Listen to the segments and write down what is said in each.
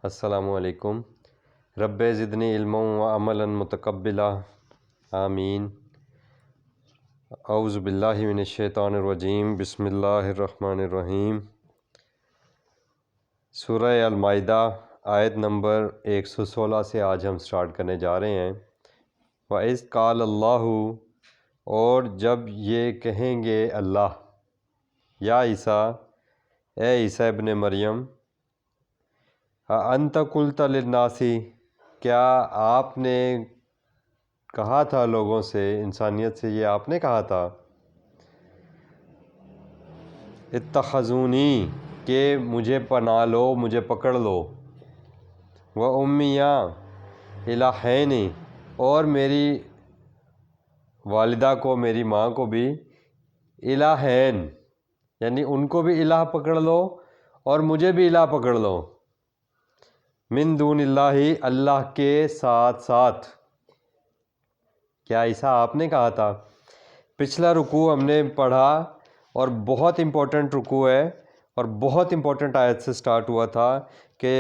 السلام علیکم۔ رب زدنی علما و عملا متقبلا آمین۔ اعوذ باللہ من الشیطان الرجیم، بسم اللہ الرحمن الرحیم۔ سورہ المائدہ آیت نمبر 116 سے آج ہم سٹارٹ کرنے جا رہے ہیں۔ وَإِذْ قَالَ اللَّهُ، اور جب یہ کہیں گے اللہ، یا عیسیٰ، اے عیسیٰ ابن مریم، اَأَنْتَ قُلْتَ لِلنَّاسِ، کیا آپ نے کہا تھا لوگوں سے، انسانیت سے یہ آپ نے کہا تھا، اتخذونی، کہ مجھے پناہ لو، مجھے پکڑ لو، وَأُمِّیَ الٰہین، اور میری والدہ کو، میری ماں کو بھی الٰہین، یعنی ان کو بھی الہ پکڑ لو اور مجھے بھی الہ پکڑ لو، من دون اللہ، اللہ کے ساتھ ساتھ۔ کیا عیسیٰ آپ نے کہا تھا؟ پچھلا رکوع ہم نے پڑھا اور بہت امپورٹنٹ رکوع ہے اور بہت امپورٹنٹ آیت سے سٹارٹ ہوا تھا کہ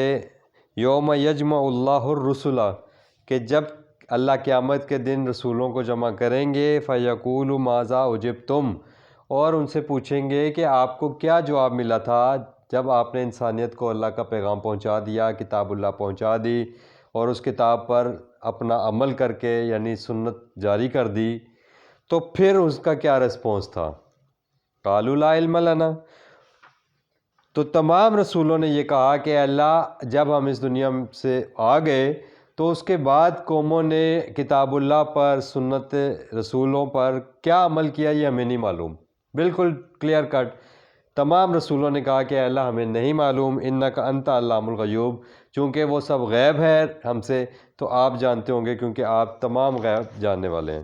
یوم یجمع اللہ الرسل، کہ جب اللہ قیامت کے دن رسولوں کو جمع کریں گے، فَيَقُولُ مَاذَا أُجِبْتُمْ، اور ان سے پوچھیں گے کہ آپ کو کیا جواب ملا تھا جب آپ نے انسانیت کو اللہ کا پیغام پہنچا دیا، کتاب اللہ پہنچا دی اور اس کتاب پر اپنا عمل کر کے یعنی سنت جاری کر دی، تو پھر اس کا کیا رسپونس تھا؟ قالوا لا علم لنا، تو تمام رسولوں نے یہ کہا کہ اللہ جب ہم اس دنیا سے آ گئے تو اس کے بعد قوموں نے کتاب اللہ پر، سنت رسولوں پر کیا عمل کیا یہ ہمیں نہیں معلوم۔ بالکل کلیئر کٹ تمام رسولوں نے کہا کہ اللہ ہمیں نہیں معلوم، انک انت علام الغیوب، چونکہ وہ سب غیب ہے ہم سے، تو آپ جانتے ہوں گے کیونکہ آپ تمام غیب جاننے والے ہیں۔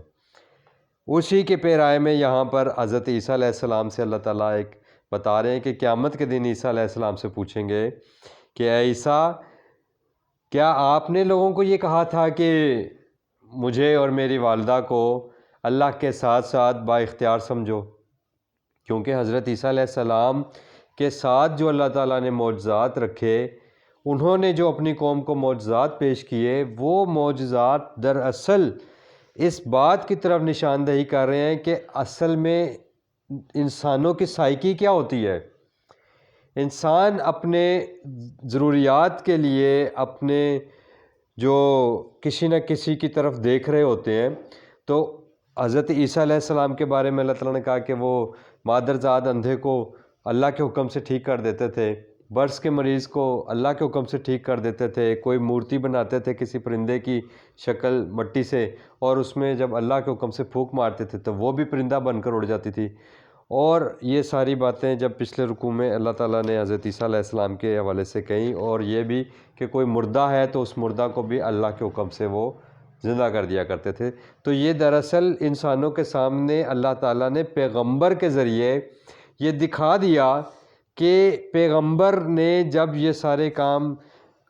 اسی کے پیرائے میں یہاں پر حضرت عیسیٰ علیہ السلام سے اللہ تعالیٰ ایک بتا رہے ہیں کہ قیامت کے دن عیسیٰ علیہ السلام سے پوچھیں گے کہ اے عیسیٰ، کیا آپ نے لوگوں کو یہ کہا تھا کہ مجھے اور میری والدہ کو اللہ کے ساتھ ساتھ با اختیار سمجھو؟ کیونکہ حضرت عیسیٰ علیہ السلام کے ساتھ جو اللہ تعالیٰ نے معجزات رکھے، انہوں نے جو اپنی قوم کو معجزات پیش کیے، وہ معجزات دراصل اس بات کی طرف نشاندہی کر رہے ہیں کہ اصل میں انسانوں کی سائیکی کیا ہوتی ہے۔ انسان اپنے ضروریات کے لیے اپنے جو کسی نہ کسی کی طرف دیکھ رہے ہوتے ہیں، تو حضرت عیسیٰ علیہ السلام کے بارے میں اللہ تعالیٰ نے کہا کہ وہ مادرزاد اندھے کو اللہ کے حکم سے ٹھیک کر دیتے تھے، برس کے مریض کو اللہ کے حکم سے ٹھیک کر دیتے تھے، کوئی مورتی بناتے تھے کسی پرندے کی شکل مٹی سے، اور اس میں جب اللہ کے حکم سے پھونک مارتے تھے تو وہ بھی پرندہ بن کر اڑ جاتی تھی۔ اور یہ ساری باتیں جب پچھلے رکوع میں اللہ تعالیٰ نے حضرت عیسیٰ علیہ السلام کے حوالے سے کہیں، اور یہ بھی کہ کوئی مردہ ہے تو اس مردہ کو بھی اللہ کے حکم سے وہ زندہ کر دیا کرتے تھے۔ تو یہ دراصل انسانوں کے سامنے اللہ تعالیٰ نے پیغمبر کے ذریعے یہ دکھا دیا کہ پیغمبر نے جب یہ سارے کام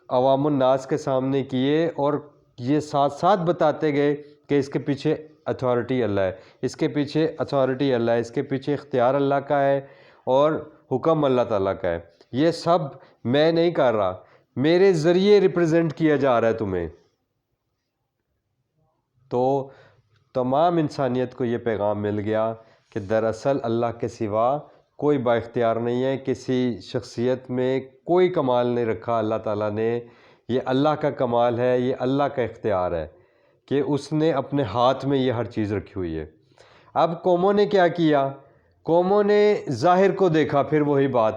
عوام الناس کے سامنے کیے اور یہ ساتھ ساتھ بتاتے گئے کہ اس کے پیچھے اتھارٹی اللہ ہے، اس کے پیچھے اتھارٹی اللہ ہے، اس کے پیچھے اختیار اللہ کا ہے اور حکم اللہ تعالیٰ کا ہے، یہ سب میں نہیں کر رہا، میرے ذریعے ریپرزینٹ کیا جا رہا ہے تمہیں۔ تو تمام انسانیت کو یہ پیغام مل گیا کہ دراصل اللہ کے سوا کوئی با اختیار نہیں ہے، کسی شخصیت میں کوئی کمال نہیں رکھا اللہ تعالیٰ نے، یہ اللہ کا کمال ہے، یہ اللہ کا اختیار ہے کہ اس نے اپنے ہاتھ میں یہ ہر چیز رکھی ہوئی ہے۔ اب قوموں نے کیا کیا؟ قوموں نے ظاہر کو دیکھا، پھر وہی بات،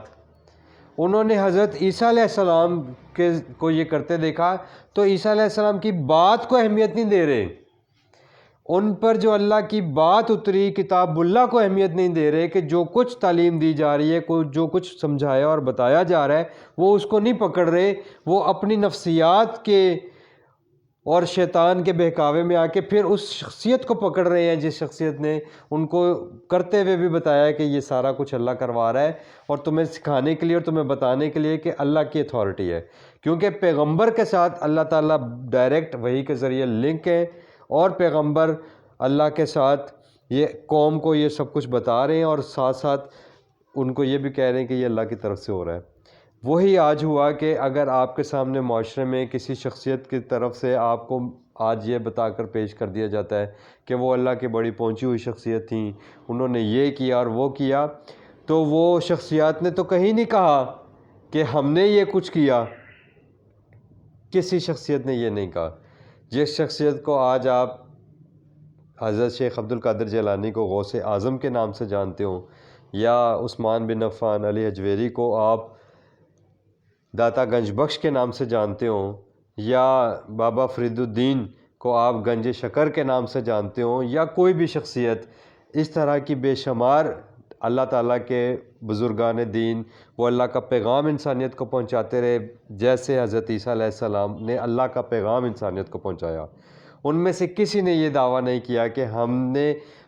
انہوں نے حضرت عیسیٰ علیہ السلام کو یہ کرتے دیکھا تو عیسیٰ علیہ السلام کی بات کو اہمیت نہیں دے رہے، ان پر جو اللہ کی بات اتری کتاب اللہ کو اہمیت نہیں دے رہے، کہ جو کچھ تعلیم دی جا رہی ہے، جو کچھ سمجھایا اور بتایا جا رہا ہے وہ اس کو نہیں پکڑ رہے، وہ اپنی نفسیات کے اور شیطان کے بہکاوے میں آ کے پھر اس شخصیت کو پکڑ رہے ہیں جس شخصیت نے ان کو کرتے ہوئے بھی بتایا کہ یہ سارا کچھ اللہ کروا رہا ہے، اور تمہیں سکھانے کے لیے اور تمہیں بتانے کے لیے کہ اللہ کی اتھارٹی ہے، کیونکہ پیغمبر کے ساتھ اللہ تعالیٰ ڈائریکٹ وحی کے ذریعے لنک ہے، اور پیغمبر اللہ کے ساتھ یہ قوم کو یہ سب کچھ بتا رہے ہیں اور ساتھ ساتھ ان کو یہ بھی کہہ رہے ہیں کہ یہ اللہ کی طرف سے ہو رہا ہے۔ وہی آج ہوا کہ اگر آپ کے سامنے معاشرے میں کسی شخصیت کی طرف سے آپ کو آج یہ بتا کر پیش کر دیا جاتا ہے کہ وہ اللہ کی بڑی پہنچی ہوئی شخصیت تھیں، انہوں نے یہ کیا اور وہ کیا، تو وہ شخصیات نے تو کہیں نہیں کہا کہ ہم نے یہ کچھ کیا، کسی شخصیت نے یہ نہیں کہا۔ جس شخصیت کو آج آپ حضرت شیخ عبد القادر جیلانی کو غوث اعظم کے نام سے جانتے ہوں، یا عثمان بن عفان علی حجویری کو آپ داتا گنج بخش کے نام سے جانتے ہوں، یا بابا فرید الدین کو آپ گنج شکر کے نام سے جانتے ہوں، یا کوئی بھی شخصیت، اس طرح کی بے شمار اللہ تعالیٰ کے بزرگان دین، وہ اللہ کا پیغام انسانیت کو پہنچاتے رہے، جیسے حضرت عیسیٰ علیہ السلام نے اللہ کا پیغام انسانیت کو پہنچایا۔ ان میں سے کسی نے یہ دعویٰ نہیں کیا کہ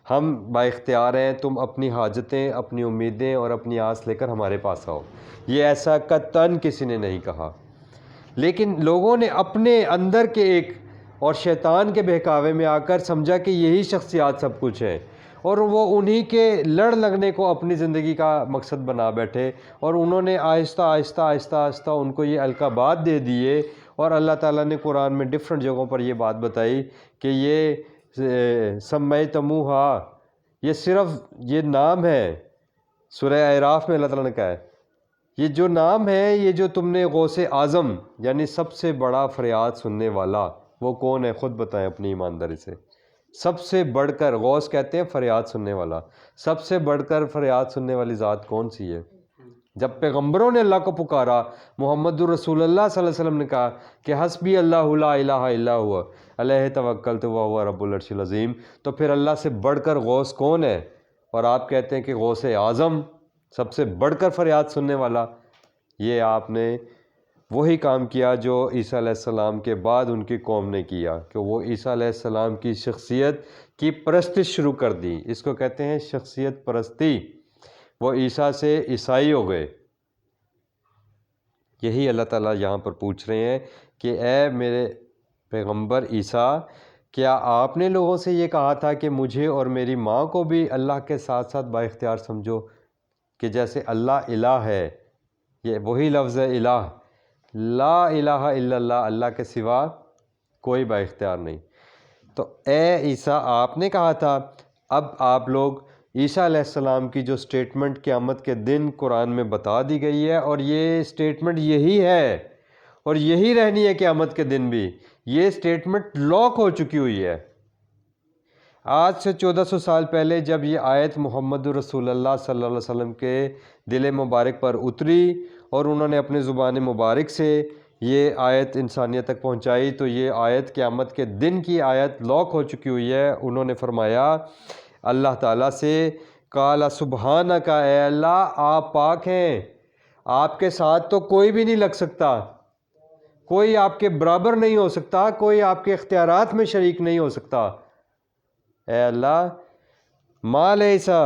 ہم با اختیار ہیں، تم اپنی حاجتیں، اپنی امیدیں اور اپنی آس لے کر ہمارے پاس آؤ، یہ ایسا قطعاً کسی نے نہیں کہا۔ لیکن لوگوں نے اپنے اندر کے ایک اور شیطان کے بہکاوے میں آ کر سمجھا کہ یہی شخصیات سب کچھ ہیں، اور وہ انہی کے لڑ لگنے کو اپنی زندگی کا مقصد بنا بیٹھے، اور انہوں نے آہستہ آہستہ آہستہ آہستہ ان کو یہ القابات دے دیے، اور اللہ تعالیٰ نے قرآن میں ڈفرینٹ جگہوں پر یہ بات بتائی کہ یہ سمیتموہا، یہ صرف یہ نام ہے۔ سورہ اعراف میں اللہ تعالیٰ نے کہا ہے یہ جو نام ہے، یہ جو تم نے غوث اعظم یعنی سب سے بڑا فریاد سننے والا، وہ کون ہے؟ خود بتائیں اپنی ایمانداری سے۔ سب سے بڑھ کر، غوث کہتے ہیں فریاد سننے والا، سب سے بڑھ کر فریاد سننے والی ذات کون سی ہے؟ جب پیغمبروں نے اللہ کو پکارا، محمد الرسول اللہ صلی اللہ علیہ وسلم نے کہا کہ حسبی اللہ لا الہ الا ہوا علیہ توکلت وہو رب العرش العظیم، تو پھر اللہ سے بڑھ کر غوث کون ہے؟ اور آپ کہتے ہیں کہ غوث اعظم سب سے بڑھ کر فریاد سننے والا۔ یہ آپ نے وہی کام کیا جو عیسیٰ علیہ السلام کے بعد ان کی قوم نے کیا، کہ وہ عیسیٰ علیہ السلام کی شخصیت کی پرستش شروع کر دی۔ اس کو کہتے ہیں شخصیت پرستی۔ وہ عیسیٰ سے عیسائی ہو گئے۔ یہی اللہ تعالیٰ یہاں پر پوچھ رہے ہیں کہ اے میرے پیغمبر عیسیٰ، کیا آپ نے لوگوں سے یہ کہا تھا کہ مجھے اور میری ماں کو بھی اللہ کے ساتھ ساتھ با اختیار سمجھو، کہ جیسے اللہ الہ ہے، یہ وہی لفظ ہے الہ، لا الہ الا اللہ، اللہ کے سوا کوئی با اختیار نہیں۔ تو اے عیسیٰ آپ نے کہا تھا، اب آپ لوگ عیسیٰ علیہ السلام کی جو سٹیٹمنٹ قیامت کے دن قرآن میں بتا دی گئی ہے، اور یہ سٹیٹمنٹ یہی ہے اور یہی رہنی ہے قیامت کے دن بھی، یہ سٹیٹمنٹ لاک ہو چکی ہوئی ہے۔ آج سے 1400 سال پہلے جب یہ آیت محمد رسول اللہ صلی اللہ علیہ وسلم کے دل مبارک پر اتری اور انہوں نے اپنے زبان مبارک سے یہ آیت انسانیت تک پہنچائی، تو یہ آیت قیامت کے دن کی آیت لاک ہو چکی ہوئی ہے۔ انہوں نے فرمایا اللہ تعالیٰ سے، قال سبحانک، اے اللہ آپ پاک ہیں، آپ کے ساتھ تو کوئی بھی نہیں لگ سکتا، کوئی آپ کے برابر نہیں ہو سکتا، کوئی آپ کے اختیارات میں شریک نہیں ہو سکتا۔ اے اللہ ما لیسا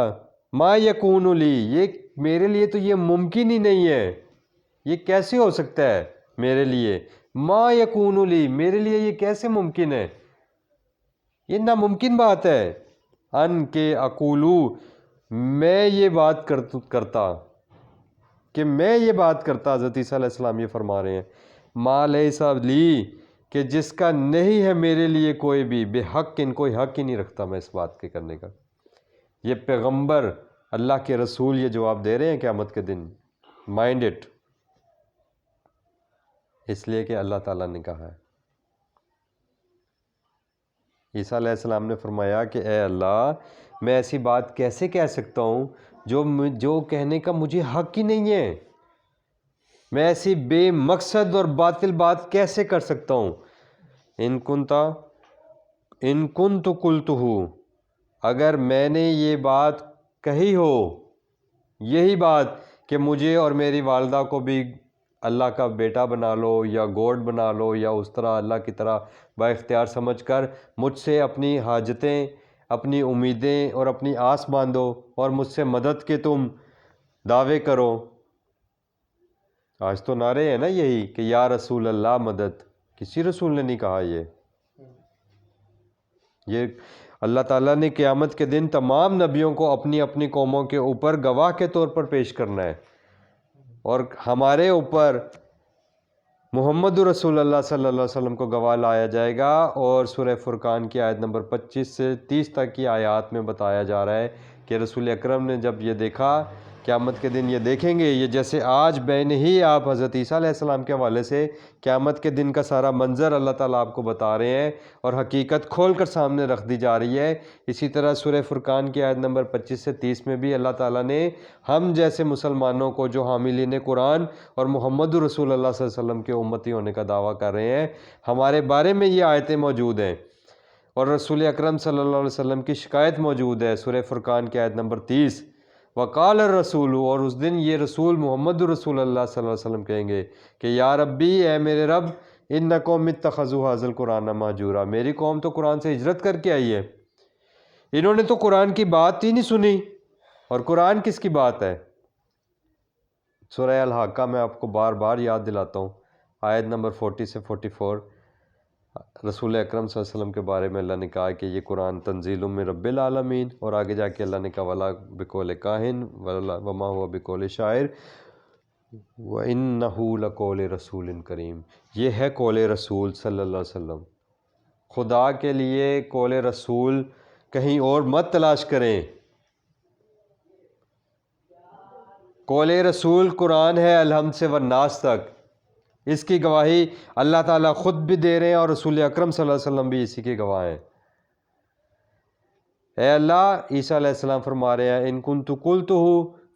ما یکون لی، یہ میرے لیے تو یہ ممکن ہی نہیں ہے، یہ کیسے ہو سکتا ہے میرے لیے؟ ما یکون لی، میرے لیے یہ کیسے ممکن ہے؟ یہ ناممکن بات ہے۔ ان کے اقولو، میں یہ بات کرتا، کہ میں یہ بات کرتا، حضرت عیسیٰ علیہ السلام یہ فرما رہے ہیں ما لیسا لی، کہ جس کا نہیں ہے میرے لیے کوئی بھی، بے حق، کوئی حق ہی نہیں رکھتا میں اس بات کے کرنے کا۔ یہ پیغمبر اللہ کے رسول یہ جواب دے رہے ہیں قیامت کے دن، مائنڈ اٹ، اس لیے کہ اللہ تعالیٰ نے کہا ہے۔ عیسیٰ علیہ السلام نے فرمایا کہ اے اللہ میں ایسی بات کیسے کہہ سکتا ہوں جو کہنے کا مجھے حق ہی نہیں ہے، میں ایسی بے مقصد اور باطل بات کیسے کر سکتا ہوں؟ ان کنت قلتہ، اگر میں نے یہ بات کہی ہو، یہی بات کہ مجھے اور میری والدہ کو بھی اللہ کا بیٹا بنا لو یا گوڈ بنا لو، یا اس طرح اللہ کی طرح با اختیار سمجھ کر مجھ سے اپنی حاجتیں، اپنی امیدیں اور اپنی آس باندھو، اور مجھ سے مدد کے تم دعوے کرو۔ آج تو نعرے ہیں نا یہی کہ یا رسول اللہ مدد، کسی رسول نے نہیں کہا یہ اللہ تعالیٰ نے قیامت کے دن تمام نبیوں کو اپنی اپنی قوموں کے اوپر گواہ کے طور پر پیش کرنا ہے۔ اور ہمارے اوپر محمد رسول اللہ صلی اللہ علیہ وسلم کو گواہ لایا جائے گا۔ اور سورہ فرقان کی آیت نمبر 25 سے 30 تک کی آیات میں بتایا جا رہا ہے کہ رسول اکرم نے جب یہ دیکھا، قیامت کے دن یہ دیکھیں گے، یہ جیسے آج بین ہی آپ حضرت عیسیٰ علیہ السلام کے حوالے سے قیامت کے دن کا سارا منظر اللہ تعالیٰ آپ کو بتا رہے ہیں اور حقیقت کھول کر سامنے رکھ دی جا رہی ہے۔ اسی طرح سورہ فرقان کی آیت نمبر 25 سے 30 میں بھی اللہ تعالیٰ نے ہم جیسے مسلمانوں کو جو حاملین قرآن اور محمد رسول اللہ صلی اللہ علیہ وسلم کے امتی ہونے کا دعویٰ کر رہے ہیں، ہمارے بارے میں یہ آیتیں موجود ہیں اور رسول اکرم صلی اللہ علیہ وسلم کی شکایت موجود ہے۔ سورہ فرقان کی آیت نمبر 30، وقال الرسول، اور اس دن یہ رسول محمد رسول اللہ صلی اللہ علیہ وسلم کہیں گے کہ یا ربی، اے میرے رب، ان قوم اتخذوا ھذا القرآن مہجورا، میری قوم تو قرآن سے ہجرت کر کے آئی ہے، انہوں نے تو قرآن کی بات ہی نہیں سنی۔ اور قرآن کس کی بات ہے؟ سورہ الحاقہ میں آپ کو بار بار یاد دلاتا ہوں، آیت نمبر 40 سے 44، رسول اکرم صلی اللہ علیہ وسلم کے بارے میں اللہ نے کہا کہ یہ قرآن تنزیل من رب العالمین، اور آگے جا کے اللہ نے کہا ولا بقول کاہن وما ہوا بقول شاعر وَإِنَّهُ لَقَوْلِ رَسُولٍ کریم، یہ ہے قول رسول صلی اللہ علیہ وسلم۔ خدا کے لیے قول رسول کہیں اور مت تلاش کریں، قول رسول قرآن ہے الحمد سے والناس تک، اس کی گواہی اللہ تعالیٰ خود بھی دے رہے ہیں اور رسول اکرم صلی اللہ علیہ وسلم بھی اسی کے گواہ ہیں۔ اے اللہ، عیسیٰ علیہ السلام فرما رہے ہیں ان کنت قلتہ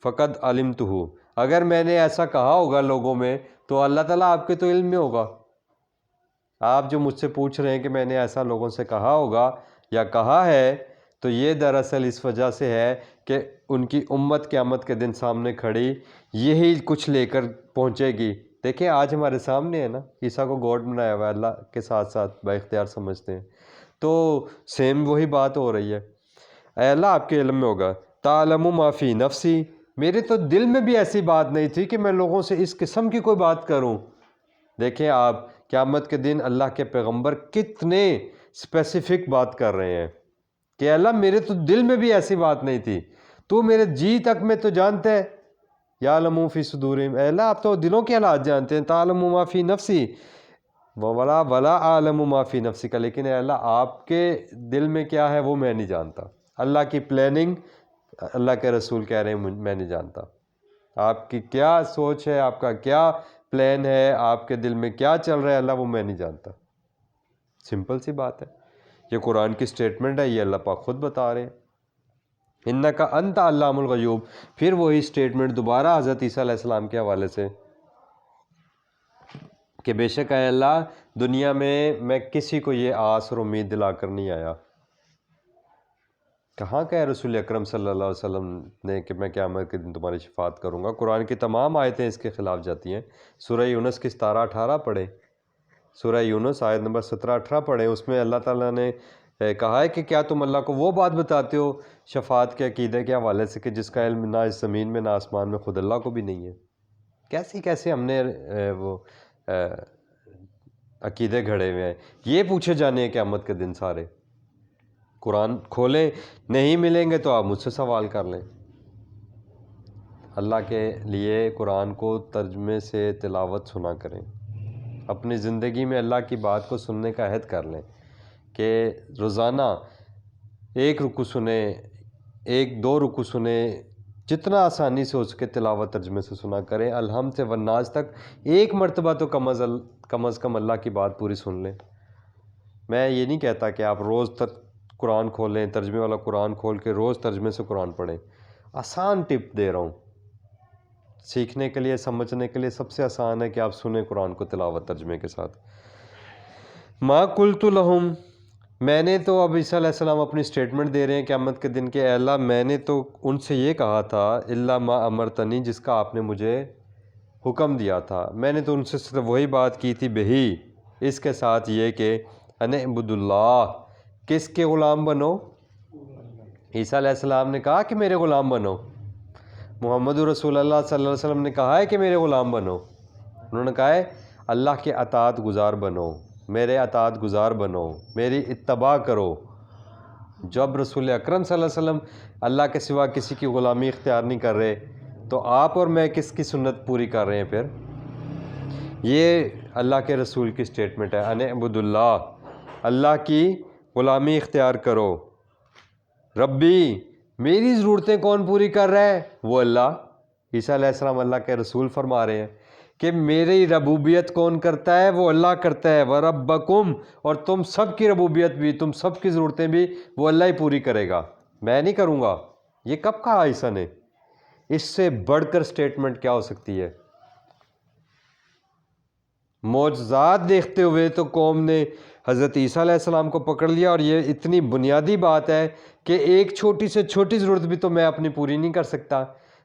فقد علمتہ، اگر میں نے ایسا کہا ہوگا لوگوں میں تو اللہ تعالیٰ آپ کے تو علم میں ہوگا۔ آپ جو مجھ سے پوچھ رہے ہیں کہ میں نے ایسا لوگوں سے کہا ہوگا یا کہا ہے، تو یہ دراصل اس وجہ سے ہے کہ ان کی امت قیامت کے دن سامنے کھڑی یہی کچھ لے کر پہنچے گی۔ دیکھیں آج ہمارے سامنے ہے نا، عیسیٰ کو گاڈ بنایا ہوا ہے، اللہ کے ساتھ ساتھ با اختیار سمجھتے ہیں، تو سیم وہی بات ہو رہی ہے۔ اے اللہ، آپ کے علم میں ہوگا، تعلم ما فی نفسی، میرے تو دل میں بھی ایسی بات نہیں تھی کہ میں لوگوں سے اس قسم کی کوئی بات کروں۔ دیکھیں آپ قیامت کے دن اللہ کے پیغمبر کتنے اسپیسیفک بات کر رہے ہیں کہ اللہ میرے تو دل میں بھی ایسی بات نہیں تھی، تو میرے جی تک میں تو جانتا ہے، یعلم فی صدورہم، اے اللہ آپ تو دلوں کے حالات جانتے ہیں، تعلم ما فی نفسی ولا اعلم ما فی نفسک، لیکن اے اللہ آپ کے دل میں کیا ہے وہ میں نہیں جانتا۔ اللہ کی پلاننگ اللہ کے رسول کہہ رہے ہیں میں نہیں جانتا، آپ کی کیا سوچ ہے، آپ کا کیا پلان ہے، آپ کے دل میں کیا چل رہا ہے اللہ وہ میں نہیں جانتا۔ سمپل سی بات ہے، یہ قرآن کی سٹیٹمنٹ ہے، یہ اللہ پاک خود بتا رہے ہیں انکا انت علام الغیوب۔ پھر وہی سٹیٹمنٹ دوبارہ حضرت عیسیٰ علیہ السلام کے حوالے سے کہ بے شک اے اللہ، دنیا میں کسی کو یہ آس اور امید دلا کر نہیں آیا۔ کہاں کہ رسول اکرم صلی اللہ علیہ وسلم نے کہ میں قیامت کے دن تمہاری شفاعت کروں گا؟ قرآن کی تمام آیتیں اس کے خلاف جاتی ہیں۔ سورہ یونس کی 17-18 پڑھیں، سورہ یونس آیت نمبر 17-18 پڑھیں، اس میں اللہ تعالیٰ نے کہا ہے کہ کیا تم اللہ کو وہ بات بتاتے ہو شفاعت کے عقیدے کے حوالے سے کہ جس کا علم نہ اس زمین میں نہ آسمان میں، خود اللہ کو بھی نہیں ہے؟ کیسے ہم نے وہ عقیدے گھڑے ہوئے ہیں، یہ پوچھے جانے ہیں قیامت کے دن سارے۔ قرآن کھولیں، نہیں ملیں گے تو آپ مجھ سے سوال کر لیں۔ اللہ کے لیے قرآن کو ترجمے سے تلاوت سنا کریں، اپنی زندگی میں اللہ کی بات کو سننے کا عہد کر لیں کہ روزانہ ایک رکوع سنیں، 1-2 رکوع سنیں، جتنا آسانی سے ہو سکے تلاوت ترجمے سے سنا کریں، الحمد سے والناس تک ایک مرتبہ تو کم از کم اللہ کی بات پوری سن لیں۔ میں یہ نہیں کہتا کہ آپ روز قرآن کھولیں، ترجمے والا قرآن کھول کے روز ترجمے سے قرآن پڑھیں، آسان ٹپ دے رہا ہوں سیکھنے کے لیے، سمجھنے کے لیے سب سے آسان ہے کہ آپ سنیں قرآن کو تلاوت ترجمے کے ساتھ۔ ما قلت لہم، میں نے تو اب عیسیٰ علیہ السلام اپنی سٹیٹمنٹ دے رہے ہیں قیامت کے دن کہ اے اللہ میں نے تو ان سے یہ کہا تھا الا ما امرتنی، جس کا آپ نے مجھے حکم دیا تھا، میں نے تو ان سے صرف وہی بات کی تھی بہی، اس کے ساتھ یہ کہ ان اعبدوا اللہ، کس کے غلام بنو؟ عیسیٰ علیہ السلام نے کہا کہ میرے غلام بنو، محمد رسول اللہ صلی اللہ علیہ وسلم نے کہا ہے کہ میرے غلام بنو، انہوں نے کہا ہے اللہ کے اطاعت گزار بنو، میرے اطاعت گزار بنو، میری اتباع کرو۔ جب رسول اکرم صلی اللہ علیہ وسلم اللہ کے سوا کسی کی غلامی اختیار نہیں کر رہے تو آپ اور میں کس کی سنت پوری کر رہے ہیں پھر؟ یہ اللہ کے رسول کی سٹیٹمنٹ ہے، ان اعبدوا اللہ، اللہ کی غلامی اختیار کرو۔ ربی، میری ضرورتیں کون پوری کر رہا ہے؟ وہ اللہ۔ عیسیٰ علیہ السلام اللہ کے رسول فرما رہے ہیں کہ میری ربوبیت کون کرتا ہے؟ وہ اللہ کرتا ہے۔ وَرَبَّكُمْ، اور تم سب کی ربوبیت بھی، تم سب کی ضرورتیں بھی وہ اللہ ہی پوری کرے گا، میں نہیں کروں گا۔ یہ کب کہا عیسیٰ نے؟ اس سے بڑھ کر سٹیٹمنٹ کیا ہو سکتی ہے؟ معجزات دیکھتے ہوئے تو قوم نے حضرت عیسیٰ علیہ السلام کو پکڑ لیا، اور یہ اتنی بنیادی بات ہے کہ ایک چھوٹی سے چھوٹی ضرورت بھی تو میں اپنی پوری نہیں کر سکتا،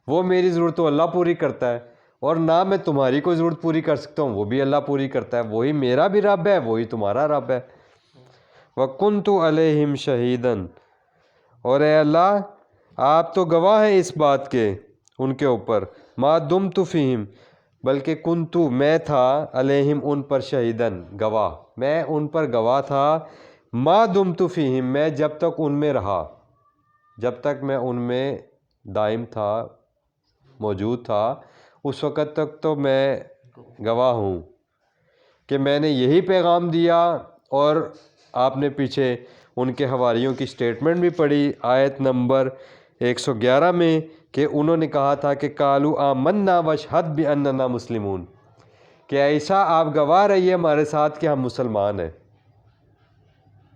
وہ میری ضرورت تو اللہ پوری کرتا ہے، اور نہ میں تمہاری کوئی ضرورت پوری کر سکتا ہوں، وہ بھی اللہ پوری کرتا ہے، وہی میرا بھی رب ہے، وہی تمہارا رب ہے۔ وَكُنْتُ عَلَيْهِمْ شَهِيدًا، اور اے اللہ آپ تو گواہ ہیں اس بات کے ان کے اوپر، مَا دُمْتُ فِيهِمْ، بلکہ کنتو میں تھا، علیہم ان پر، شہیدن گواہ، میں ان پر گواہ تھا، ما دمت فیہم، میں جب تک ان میں رہا، جب تک میں ان میں دائم تھا، موجود تھا، اس وقت تک تو میں گواہ ہوں کہ میں نے یہی پیغام دیا۔ اور آپ نے پیچھے ان کے حواریوں کی سٹیٹمنٹ بھی پڑھی آیت نمبر 111 میں، کہ انہوں نے کہا تھا کہ قالوا آمنا واشہد باننا مسلمون، کہ عیسیٰ آپ گواہ رہیے ہمارے ساتھ کہ ہم مسلمان ہیں،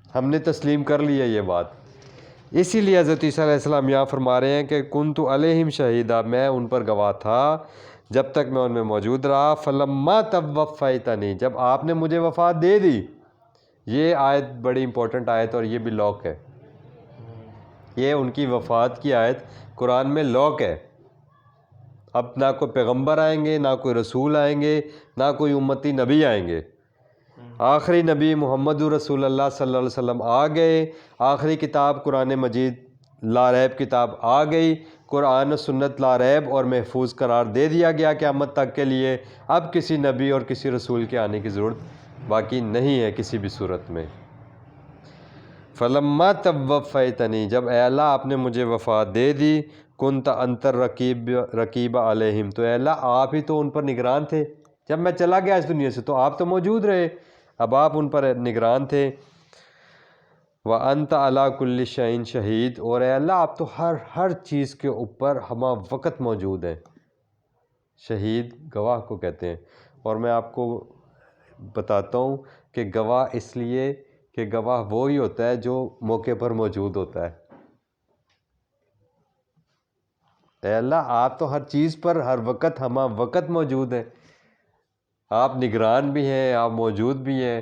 ہم نے تسلیم کر لیا یہ بات۔ اسی لیے حضرت عیسیٰ علیہ السلام یہاں فرما رہے ہیں کہ کنت علیہم شہیدہ، میں ان پر گواہ تھا جب تک میں ان میں موجود رہا، فلما توفیتنی، جب آپ نے مجھے وفات دے دی۔ یہ آیت بڑی امپورٹنٹ آیت، اور یہ بھی لاک ہے، یہ ان کی وفات کی آیت قرآن میں لاک ہے۔ اب نہ کوئی پیغمبر آئیں گے، نہ کوئی رسول آئیں گے، نہ کوئی امتی نبی آئیں گے، آخری نبی محمد رسول اللہ صلی اللہ علیہ وسلم آ گئے، آخری کتاب قرآن مجید لا ریب کتاب آ گئی، قرآن و سنت لا ریب اور محفوظ قرار دے دیا گیا قیامت تک کے لیے۔ اب کسی نبی اور کسی رسول کے آنے کی ضرورت باقی نہیں ہے کسی بھی صورت میں۔ فلما توفیتنی، جب اے اللہ آپ نے مجھے وفات دے دی، کنت انتر رقیب علیہم، تو اے اللہ آپ ہی تو ان پر نگران تھے، جب میں چلا گیا اس دنیا سے تو آپ تو موجود رہے، اب آپ ان پر نگران تھے۔ وَأَنْتَ عَلَىٰ كُلِّ شَيْءٍ شَهِيدٌ، اور اے اللہ آپ تو ہر چیز کے اوپر ہمہ وقت موجود ہیں۔ شہید گواہ کو کہتے ہیں، اور میں آپ کو بتاتا ہوں کہ گواہ اس لیے کہ گواہ وہی ہوتا ہے جو موقع پر موجود ہوتا ہے۔ اے اللہ آپ تو ہر چیز پر ہر وقت ہمہ وقت موجود ہیں، آپ نگران بھی ہیں، آپ موجود بھی ہیں،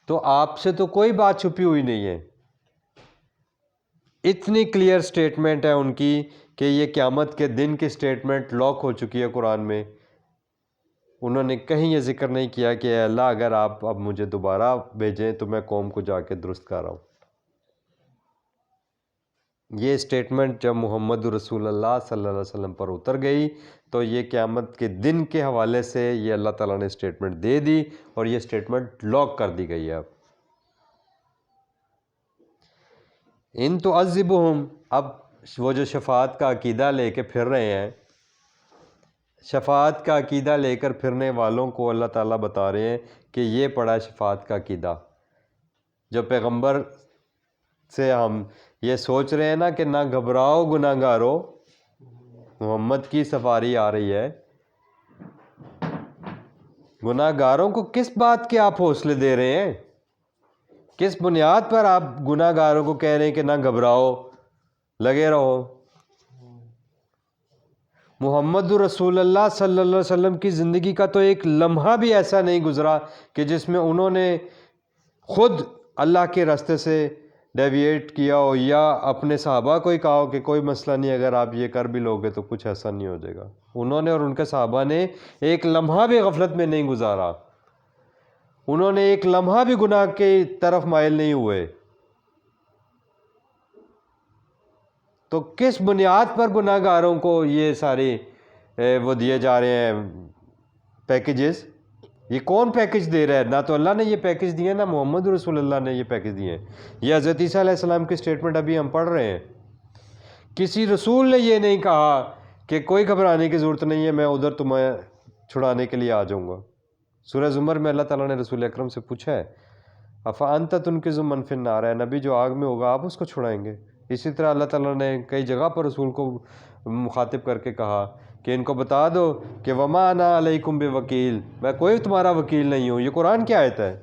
تو آپ سے تو کوئی بات چھپی ہوئی نہیں ہے۔ اتنی کلیئر سٹیٹمنٹ ہے ان کی کہ یہ قیامت کے دن کی سٹیٹمنٹ لاک ہو چکی ہے قرآن میں۔ انہوں نے کہیں یہ ذکر نہیں کیا کہ اے اللہ اگر آپ اب مجھے دوبارہ بھیجیں تو میں قوم کو جا کے درست کر رہا ہوں۔ یہ سٹیٹمنٹ جب محمد رسول اللہ صلی اللہ علیہ وسلم پر اتر گئی تو یہ قیامت کے دن کے حوالے سے یہ اللہ تعالیٰ نے سٹیٹمنٹ دے دی، اور یہ سٹیٹمنٹ لاک کر دی گئی ہے۔ اب ان تعذبہم، اب وہ جو شفاعت کا عقیدہ لے کے پھر رہے ہیں، شفاعت کا عقیدہ لے کر پھرنے والوں کو اللہ تعالیٰ بتا رہے ہیں کہ یہ پڑا ہے شفاعت کا عقیدہ۔ جو پیغمبر سے ہم یہ سوچ رہے ہیں نا کہ نہ گھبراؤ گناہ گارو، محمد کی سفاری آ رہی ہے، گناہ گاروں کو کس بات کے آپ حوصلے دے رہے ہیں؟ کس بنیاد پر آپ گناہ گاروں کو کہہ رہے ہیں کہ نہ گھبراؤ، لگے رہو؟ محمد رسول اللہ صلی اللہ علیہ وسلم کی زندگی کا تو ایک لمحہ بھی ایسا نہیں گزرا کہ جس میں انہوں نے خود اللہ کے راستے سے ڈیویٹ کیا ہو، یا اپنے صحابہ کو ہی کہا ہو کہ کوئی مسئلہ نہیں، اگر آپ یہ کر بھی لوگے تو کچھ ایسا نہیں ہو جائے گا۔ انہوں نے اور ان کے صحابہ نے ایک لمحہ بھی غفلت میں نہیں گزارا، انہوں نے ایک لمحہ بھی گناہ کی طرف مائل نہیں ہوئے۔ تو کس بنیاد پر گناہ گاروں کو یہ سارے وہ دیے جا رہے ہیں پیکیجز؟ یہ کون پیکج دے رہا ہے؟ نہ تو اللہ نے یہ پیکج دیے، نہ محمد رسول اللہ نے یہ پیکج دیے ہیں۔ یہ حضرت عیسیٰ علیہ السلام کی سٹیٹمنٹ ابھی ہم پڑھ رہے ہیں۔ کسی رسول نے یہ نہیں کہا کہ کوئی گھبرانے کی ضرورت نہیں ہے، میں ادھر تمہیں چھڑانے کے لیے آ جاؤں گا۔ سورہ زمر میں اللہ تعالیٰ نے رسول اکرم سے پوچھا ہے افانت تنقذ من فی النار، ہے نبی جو آگ میں ہوگا آپ اس کو چھڑائیں گے؟ اسی طرح اللہ تعالیٰ نے کئی جگہ پر رسول کو مخاطب کر کے کہا کہ ان کو بتا دو کہ وما انا علیکم بوکیل، میں کوئی تمہارا وکیل نہیں ہوں۔ یہ قرآن کی آیت ہے،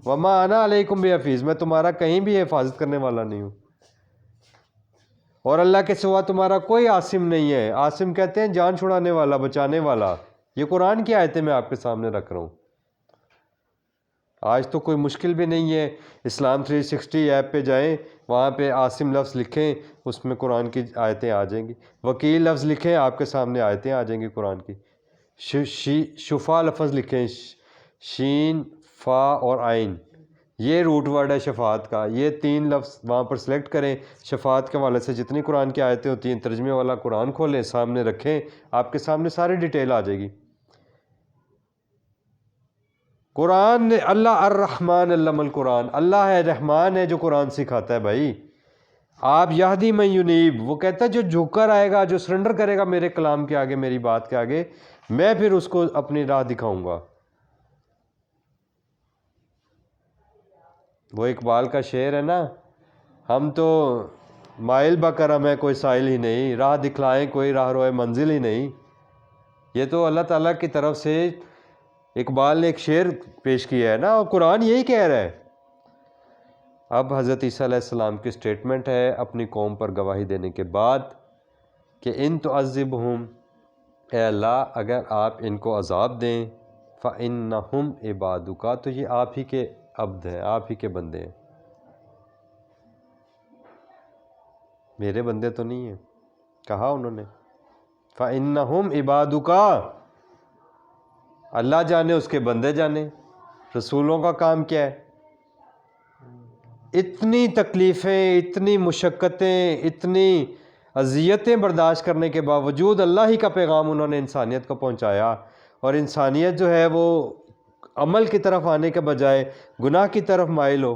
وما انا علیکم بحفیظ، میں تمہارا کہیں بھی حفاظت کرنے والا نہیں ہوں، اور اللہ کے سوا تمہارا کوئی عاصم نہیں ہے۔ عاصم کہتے ہیں جان چھڑانے والا، بچانے والا۔ یہ قرآن کی آیتیں میں آپ کے سامنے رکھ رہا ہوں۔ آج تو کوئی مشکل بھی نہیں ہے، اسلام 360 ایپ پہ جائیں، وہاں پہ عاصم لفظ لکھیں، اس میں قرآن کی آیتیں آ جائیں گی۔ وکیل لفظ لکھیں، آپ کے سامنے آیتیں آ جائیں گی قرآن کی۔ شفا لفظ لکھیں، شین، فا اور عین، یہ روٹ ورڈ ہے شفاعت کا۔ یہ 3 لفظ وہاں پر سلیکٹ کریں، شفاعت کے حوالے سے جتنی قرآن کی آیتیں ہوتی ہیں، ترجمے والا قرآن کھولیں، سامنے رکھیں، آپ کے سامنے ساری ڈیٹیل آ جائے گی۔ قرآن نے اللہ الرحمن علم القرآن، اللہ ہے رحمان ہے جو قرآن سکھاتا ہے بھائی۔ آپ یہدی من ینیب، وہ کہتا ہے جو جھک کر آئے گا، جو سرنڈر کرے گا میرے کلام کے آگے، میری بات کے آگے، میں پھر اس کو اپنی راہ دکھاؤں گا۔ وہ اقبال کا شعر ہے نا، ہم تو مائل بکرم ہے کوئی سائل ہی نہیں، راہ دکھلائیں کوئی راہ روئے منزل ہی نہیں۔ یہ تو اللہ تعالیٰ کی طرف سے اقبال نے ایک شعر پیش کیا ہے نا، اور قرآن یہی کہہ رہا ہے۔ اب حضرت عیسیٰ علیہ السلام کی سٹیٹمنٹ ہے اپنی قوم پر گواہی دینے کے بعد کہ ان تعذبہم، اے اللہ اگر آپ ان کو عذاب دیں، فإنہم عبادک، تو یہ آپ ہی کے عبد ہیں، آپ ہی کے بندے ہیں، میرے بندے تو نہیں ہیں۔ کہا انہوں نے فإنہم عبادک، اللہ جانے اس کے بندے جانے۔ رسولوں کا کام کیا ہے؟ اتنی تکلیفیں، اتنی مشقتیں، اتنی اذیتیں برداشت کرنے کے باوجود اللہ ہی کا پیغام انہوں نے انسانیت کو پہنچایا، اور انسانیت جو ہے وہ عمل کی طرف آنے کے بجائے گناہ کی طرف مائل ہو۔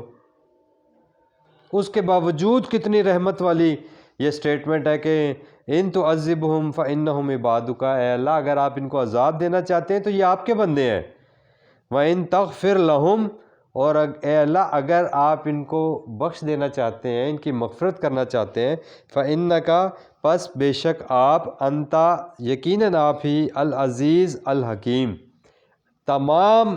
اس کے باوجود کتنی رحمت والی یہ سٹیٹمنٹ ہے کہ ان تعذبہم فإنہم عبادک، اے اللہ اگر آپ ان کو عذاب دینا چاہتے ہیں تو یہ آپ کے بندے ہیں۔ وَإِن تَغْفِرْ لَهُمْ، اور اے اللہ اگر آپ ان کو بخش دینا چاہتے ہیں، ان کی مغفرت کرنا چاہتے ہیں، فَإِنَّكَ، پس بے شک آپ، انتا، یقیناً آپ ہی، العزیز الحکیم، تمام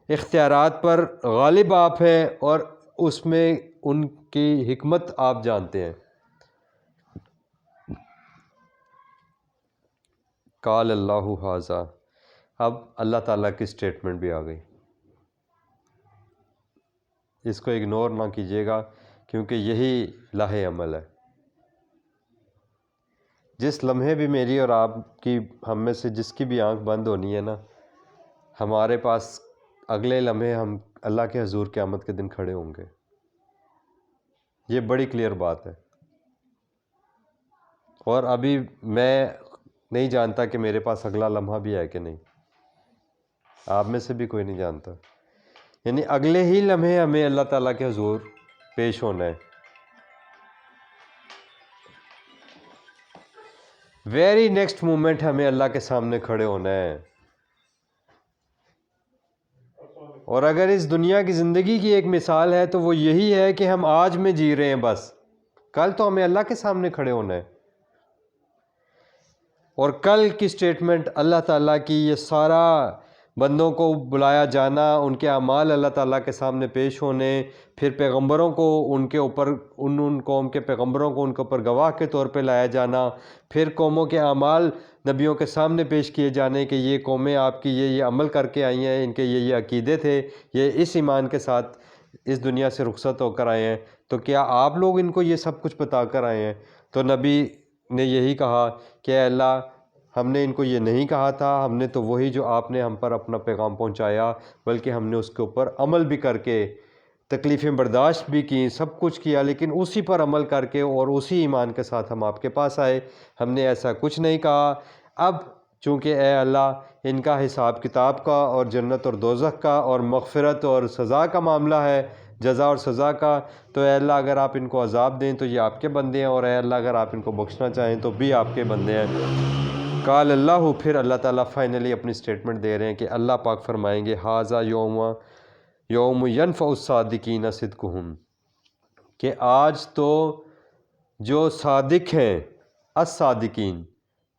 اختیارات پر غالب آپ ہیں، اور اس میں ان کی حکمت آپ جانتے ہیں۔ قال اللہ ھذا، اب اللہ تعالیٰ کی سٹیٹمنٹ بھی آ گئی، اس کو اگنور نہ کیجیے گا کیونکہ یہی لاہ عمل ہے۔ جس لمحے بھی میری اور آپ کی، ہم میں سے جس کی بھی آنکھ بند ہونی ہے نا، ہمارے پاس اگلے لمحے ہم اللہ کے حضور قیامت کے دن کھڑے ہوں گے۔ یہ بڑی کلیئر بات ہے، اور ابھی میں نہیں جانتا کہ میرے پاس اگلا لمحہ بھی ہے کہ نہیں، آپ میں سے بھی کوئی نہیں جانتا۔ یعنی اگلے ہی لمحے ہمیں اللہ تعالیٰ کے حضور پیش ہونا ہے۔ ویری نیکسٹ مومنٹ ہمیں اللہ کے سامنے کھڑے ہونا ہے۔ اور اگر اس دنیا کی زندگی کی ایک مثال ہے تو وہ یہی ہے کہ ہم آج میں جی رہے ہیں بس، کل تو ہمیں اللہ کے سامنے کھڑے ہونا ہے۔ اور کل کی سٹیٹمنٹ اللہ تعالیٰ کی، یہ سارا بندوں کو بلایا جانا، ان کے اعمال اللہ تعالیٰ کے سامنے پیش ہونے، پھر پیغمبروں کو ان کے اوپر، ان قوم کے پیغمبروں کو ان کے اوپر گواہ کے طور پہ لایا جانا، پھر قوموں کے اعمال نبیوں کے سامنے پیش کیے جانے کہ یہ قومیں آپ کی یہ عمل کر کے آئی ہیں، ان کے یہ عقیدے تھے، یہ اس ایمان کے ساتھ اس دنیا سے رخصت ہو کر آئے ہیں، تو کیا آپ لوگ ان کو یہ سب کچھ بتا کر آئے ہیں؟ تو نبی نے یہی کہا کہ اے اللہ ہم نے ان کو یہ نہیں کہا تھا، ہم نے تو وہی جو آپ نے ہم پر اپنا پیغام پہنچایا، بلکہ ہم نے اس کے اوپر عمل بھی کر کے، تکلیفیں برداشت بھی کی، سب کچھ کیا، لیکن اسی پر عمل کر کے اور اسی ایمان کے ساتھ ہم آپ کے پاس آئے، ہم نے ایسا کچھ نہیں کہا۔ اب چونکہ اے اللہ ان کا حساب کتاب کا اور جنت اور دوزخ کا اور مغفرت اور سزا کا معاملہ ہے، جزا اور سزا کا، تو اے اللہ اگر آپ ان کو عذاب دیں تو یہ آپ کے بندے ہیں، اور اے اللہ اگر آپ ان کو بخشنا چاہیں تو بھی آپ کے بندے ہیں۔ قال اللہ، پھر اللہ تعالیٰ فائنلی اپنی سٹیٹمنٹ دے رہے ہیں کہ اللہ پاک فرمائیں گے ھذا یوم ینفع الصادقین صدقہم، کہ آج تو جو صادق ہیں، الصادقین،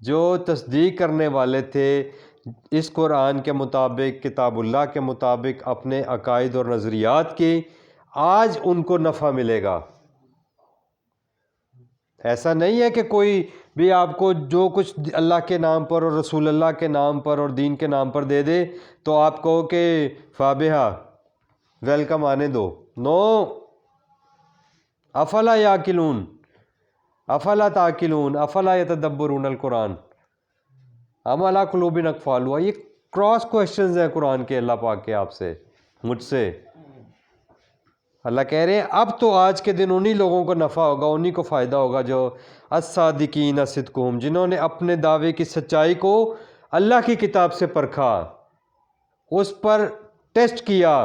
جو تصدیق کرنے والے تھے اس قرآن کے مطابق، کتاب اللہ کے مطابق، اپنے عقائد اور نظریات کی، آج ان کو نفع ملے گا۔ ایسا نہیں ہے کہ کوئی بھی آپ کو جو کچھ اللہ کے نام پر اور رسول اللہ کے نام پر اور دین کے نام پر دے دے تو آپ کہو کہ فابہا، ویلکم آنے دو۔ نو، افلا یاکلون، افلا تاکلون، افلا یتدبرون القرآن ام علی قلوب اقفالها۔ یہ کراس کوشچنز ہیں قرآن کے اللہ پاک کے، آپ سے، مجھ سے۔ اللہ کہہ رہے ہیں اب تو آج کے دن انہی لوگوں کو نفع ہوگا، انہی کو فائدہ ہوگا جو الصادقین صدقہم، جنہوں نے اپنے دعوے کی سچائی کو اللہ کی کتاب سے پرکھا، اس پر ٹیسٹ کیا۔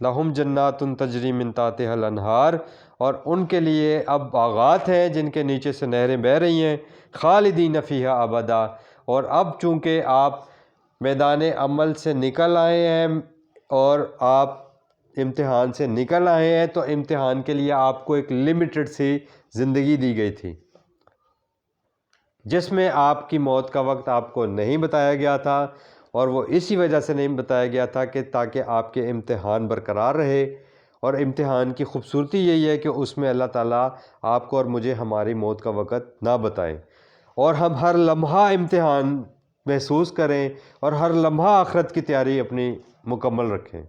لہم جنات تجری من تحتہا الانہار، اور ان کے لیے اب باغات ہیں جن کے نیچے سے نہریں بہہ رہی ہیں، خالدین فیہا ابدا۔ اور اب چونکہ آپ میدان عمل سے نکل آئے ہیں اور آپ امتحان سے نکل آئے ہیں، تو امتحان کے لیے آپ کو ایک لمیٹڈ سی زندگی دی گئی تھی، جس میں آپ کی موت کا وقت آپ کو نہیں بتایا گیا تھا، اور وہ اسی وجہ سے نہیں بتایا گیا تھا کہ تاکہ آپ کے امتحان برقرار رہے۔ اور امتحان کی خوبصورتی یہی ہے کہ اس میں اللہ تعالیٰ آپ کو اور مجھے ہماری موت کا وقت نہ بتائیں، اور ہم ہر لمحہ امتحان محسوس کریں اور ہر لمحہ آخرت کی تیاری اپنی مکمل رکھیں۔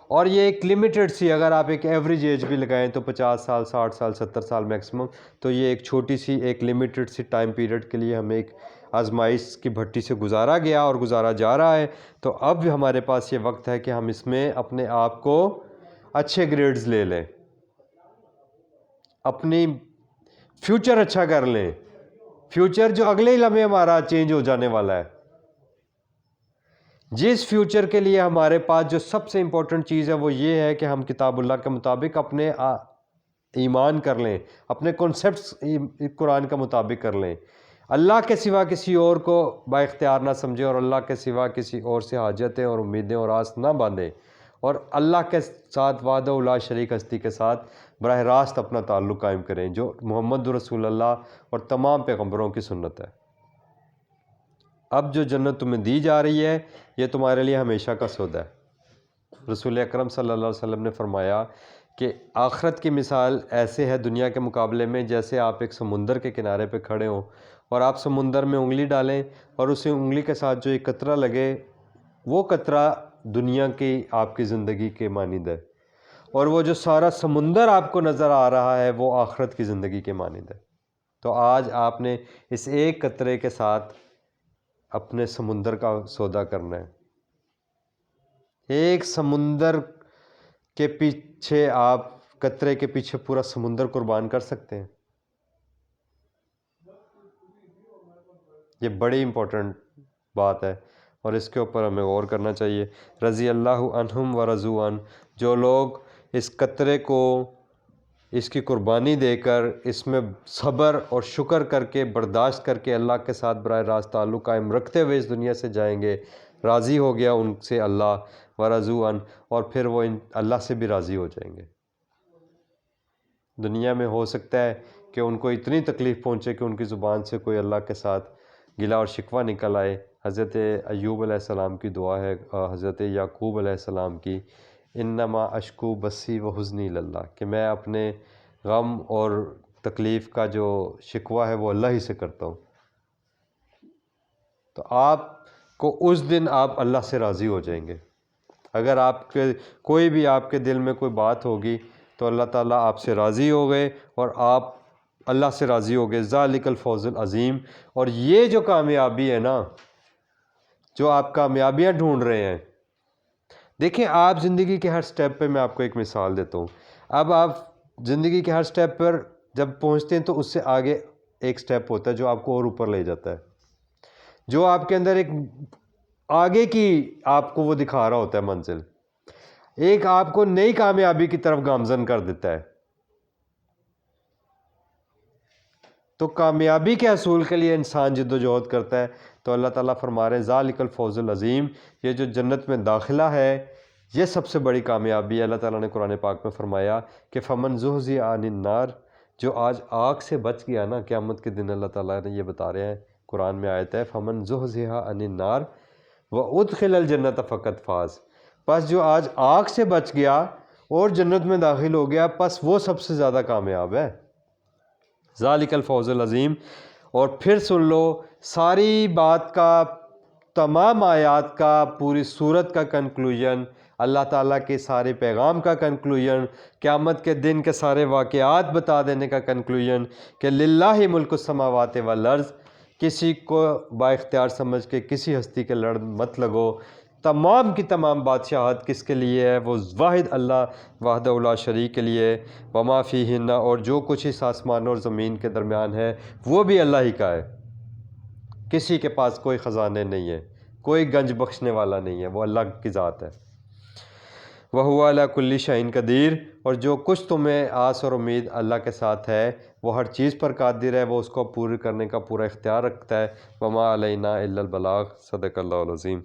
اور یہ ایک لمیٹڈ سی، اگر آپ ایک ایوریج ایج بھی لگائیں تو 50 سال، 60 سال، 70 سال میکسیمم، تو یہ ایک چھوٹی سی، ایک لمیٹڈ سی ٹائم پیریڈ کے لیے ہمیں ایک آزمائش کی بھٹی سے گزارا گیا اور گزارا جا رہا ہے۔ تو اب ہمارے پاس یہ وقت ہے کہ ہم اس میں اپنے آپ کو اچھے گریڈز لے لیں، اپنی فیوچر اچھا کر لیں، فیوچر جو اگلے ہی لمحے ہمارا چینج ہو جانے والا ہے۔ جس فیوچر کے لیے ہمارے پاس جو سب سے امپورٹنٹ چیز ہے وہ یہ ہے کہ ہم کتاب اللہ کے مطابق اپنے ایمان کر لیں، اپنے کنسپٹس قرآن کا مطابق کر لیں، اللہ کے سوا کسی اور کو با اختیار نہ سمجھیں، اور اللہ کے سوا کسی اور سے حاجتیں اور امیدیں اور آس نہ باندھیں، اور اللہ کے ساتھ وحدہ لا شریک ہستی کے ساتھ براہ راست اپنا تعلق قائم کریں، جو محمد رسول اللہ اور تمام پیغمبروں کی سنت ہے۔ اب جو جنت تمہیں دی جا رہی ہے یہ تمہارے لیے ہمیشہ کا سودا ہے۔ رسول اکرم صلی اللہ علیہ وسلم نے فرمایا کہ آخرت کی مثال ایسے ہے دنیا کے مقابلے میں جیسے آپ ایک سمندر کے کنارے پہ کھڑے ہوں اور آپ سمندر میں انگلی ڈالیں اور اسی انگلی کے ساتھ جو ایک قطرہ لگے، وہ قطرہ دنیا کی آپ کی زندگی کے مانند ہے، اور وہ جو سارا سمندر آپ کو نظر آ رہا ہے وہ آخرت کی زندگی کے مانند ہے۔ تو آج آپ نے اس ایک قطرے کے ساتھ اپنے سمندر کا سودا کرنا ہے۔ ایک سمندر کے پیچھے آپ قطرے کے پیچھے پورا سمندر قربان کر سکتے ہیں؟ یہ بڑی امپورٹنٹ بات ہے اور اس کے اوپر ہمیں غور کرنا چاہیے۔ رضی اللہ عنہم و رضوا عنہ، جو لوگ اس قطرے کو، اس کی قربانی دے کر، اس میں صبر اور شکر کر کے، برداشت کر کے اللہ کے ساتھ براہ راست تعلق قائم رکھتے ہوئے اس دنیا سے جائیں گے، راضی ہو گیا ان سے اللہ و رضوا عنہ، اور پھر وہ اللہ سے بھی راضی ہو جائیں گے۔ دنیا میں ہو سکتا ہے کہ ان کو اتنی تکلیف پہنچے کہ ان کی زبان سے کوئی اللہ کے ساتھ گلہ اور شکوہ نکل آئے۔ حضرت ایوب علیہ السلام کی دعا ہے، حضرت یعقوب علیہ السلام کی، انما اشکو بسی و حزنی اللہ، کہ میں اپنے غم اور تکلیف کا جو شکوہ ہے وہ اللہ ہی سے کرتا ہوں۔ تو آپ کو اس دن آپ اللہ سے راضی ہو جائیں گے۔ اگر آپ کے کوئی بھی آپ کے دل میں کوئی بات ہوگی تو اللہ تعالیٰ آپ سے راضی ہو گئے اور آپ اللہ سے راضی ہو گئے۔ ذالک الفوز العظیم۔ اور یہ جو کامیابی ہے نا، جو آپ کامیابیاں ڈھونڈ رہے ہیں، دیکھیں آپ زندگی کے ہر سٹیپ پہ، میں آپ کو ایک مثال دیتا ہوں، اب آپ زندگی کے ہر سٹیپ پر جب پہنچتے ہیں تو اس سے آگے ایک سٹیپ ہوتا ہے جو آپ کو اور اوپر لے جاتا ہے، جو آپ کے اندر ایک آگے کی آپ کو وہ دکھا رہا ہوتا ہے منزل، ایک آپ کو نئی کامیابی کی طرف گامزن کر دیتا ہے۔ تو کامیابی کے حصول کے لیے انسان جد و جہد کرتا ہے۔ تو اللہ تعالیٰ فرما رہے ہیں ذالک الفوز العظیم، یہ جو جنت میں داخلہ ہے یہ سب سے بڑی کامیابی ہے۔ اللہ تعالیٰ نے قرآن پاک میں فرمایا کہ فمن زحزح عن النار، جو آج آگ سے بچ گیا نا، قیامت کے دن اللہ تعالیٰ نے یہ بتا رہے ہیں، قرآن میں آیت ہے فمن زحزح عن النار وادخل الجنت فقد فاز، پس جو آج آگ سے بچ گیا اور جنت میں داخل ہو گیا پس وہ سب سے زیادہ کامیاب ہے۔ ذالک الفوز العظیم۔ اور پھر سن لو ساری بات کا، تمام آیات کا، پوری صورت کا کنکلوژن، اللہ تعالیٰ کے سارے پیغام کا کنکلوژن، قیامت کے دن کے سارے واقعات بتا دینے کا کنکلوژن کہ للہ ملک السماوات والارض، کسی کو با اختیار سمجھ کے کسی ہستی کے لڑ مت لگو، تمام کی تمام بادشاہت کس کے لیے ہے؟ وہ واحد اللہ وحدہ لا شریک کے لیے، وما فیہن، اور جو کچھ اس آسمان اور زمین کے درمیان ہے وہ بھی اللہ ہی کا ہے، کسی کے پاس کوئی خزانے نہیں ہے، کوئی گنج بخشنے والا نہیں ہے، وہ اللہ کی ذات ہے۔ وَهُوَ عَلَىٰ كُلِّ شَيْءٍ قدیر، اور جو کچھ تمہیں آس اور امید اللہ کے ساتھ ہے وہ ہر چیز پر قادر ہے، وہ اس کو پورے کرنے کا پورا اختیار رکھتا ہے۔ وَمَا عَلَيْنَا إِلَّا الْبَلَاغُ، صدق اللہ العظیم۔